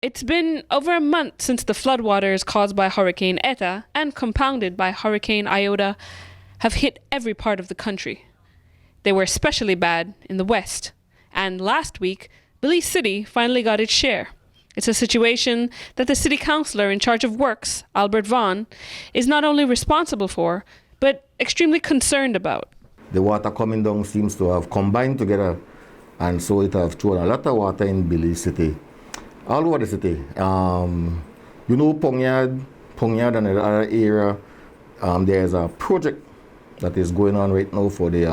It's been over a month since the floodwaters caused by Hurricane Eta and compounded by Hurricane Iota have hit every part of the country. They were especially bad in the west. And last week, Belize City finally got its share. It's a situation that the city councillor in charge of works, Albert Vaughan, is not only responsible for, but extremely concerned about. The water coming down seems to have combined together, and so it has thrown a lot of water in Belize City. All over the city. Pongyard and the other area, there's a project that is going on right now for the,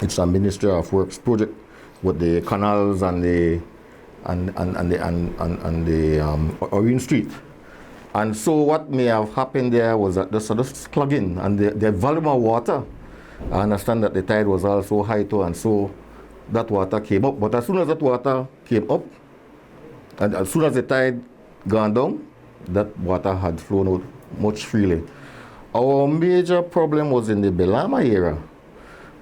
it's a Ministry of Works project with the canals and the Orient Street. And so what may have happened there was that there's just clogging and the volume of water. I understand that the tide was also high too, and so that water came up. But as soon as that water came up, and as soon as the tide gone down, that water had flown out much freely. Our major problem was in the Belama area,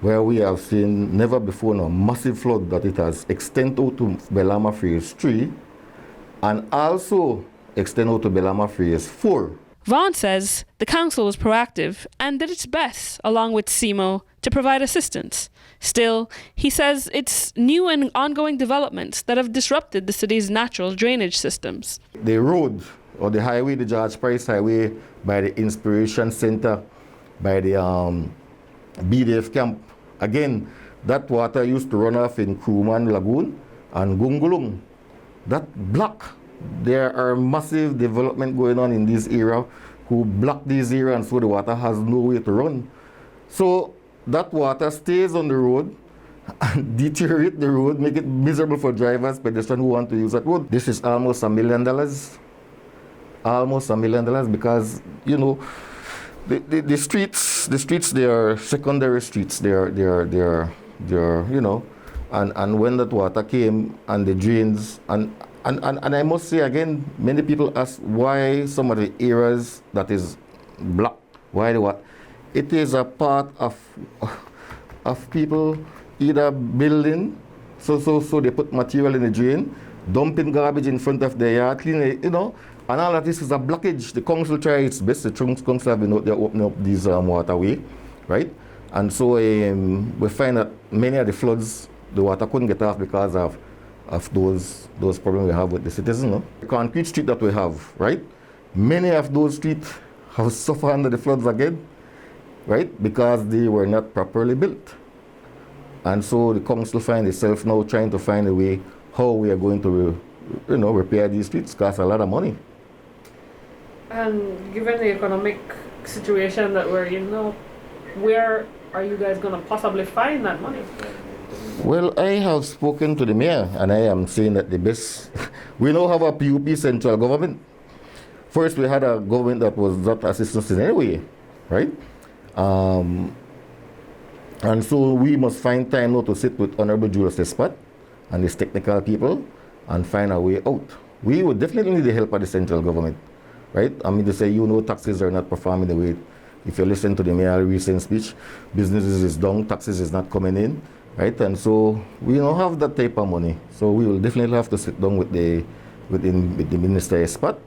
where we have seen never before a massive flood that it has extended out to Belama Phase 3 and also extended out to Belama Phase 4. Vaughan says the council was proactive and did its best, along with CIMO, to provide assistance. Still, he says it's new and ongoing developments that have disrupted the city's natural drainage systems. The road or the highway, the George Price Highway, by the Inspiration Center, by the BDF camp, again, that water used to run off in Kruman Lagoon and Gungulung. That block. There are massive development going on in this area who block this area, and so the water has no way to run. So that water stays on the road and deteriorate the road, make it miserable for drivers, pedestrians who want to use that road. This is almost $1 million. Almost $1 million because, the streets, they are secondary streets. They are, and when that water came and the drains, and I must say again, many people ask why some of the areas that is blocked, why the what? It is a part of people either building, so they put material in the drain, dumping garbage in front of their yard, cleaning it, and all of this is a blockage. The council tries its best. The council have been out there opening up these waterway, right? And so we find that many of the floods, the water couldn't get off because of those problems we have with the citizens. The concrete street that we have, right? Many of those streets have suffered under the floods again, right? Because they were not properly built. And so the council find itself now trying to find a way how we are going to, repair these streets. Costs a lot of money. And given the economic situation that we're in now, where are you guys going to possibly find that money? Well, I have spoken to the mayor, and I am saying that the best, we now have a PUP central government. First, we had a government that was not assistance in any way, right? And so we must find time now to sit with Honorable Julius Espat and his technical people and find a way out. We would definitely need the help of the central government, right? I mean to say, taxes are not performing the way. If you listen to the mayor's recent speech, businesses is down, taxes is not coming in. Right, and so we don't have that type of money. So we will definitely have to sit down with the Minister Espat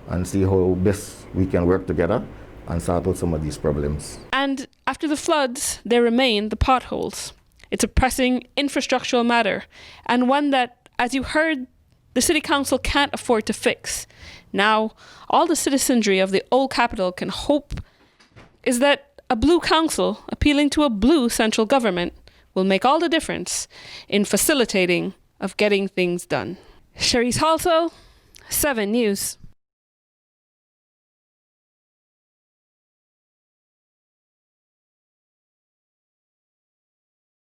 and see how best we can work together and sort out some of these problems. And after the floods, there remain the potholes. It's a pressing infrastructural matter, and one that, as you heard, the City Council can't afford to fix. Now, all the citizenry of the old capital can hope is that a blue council appealing to a blue central government will make all the difference in facilitating of getting things done. Cherise Halsell, 7 News.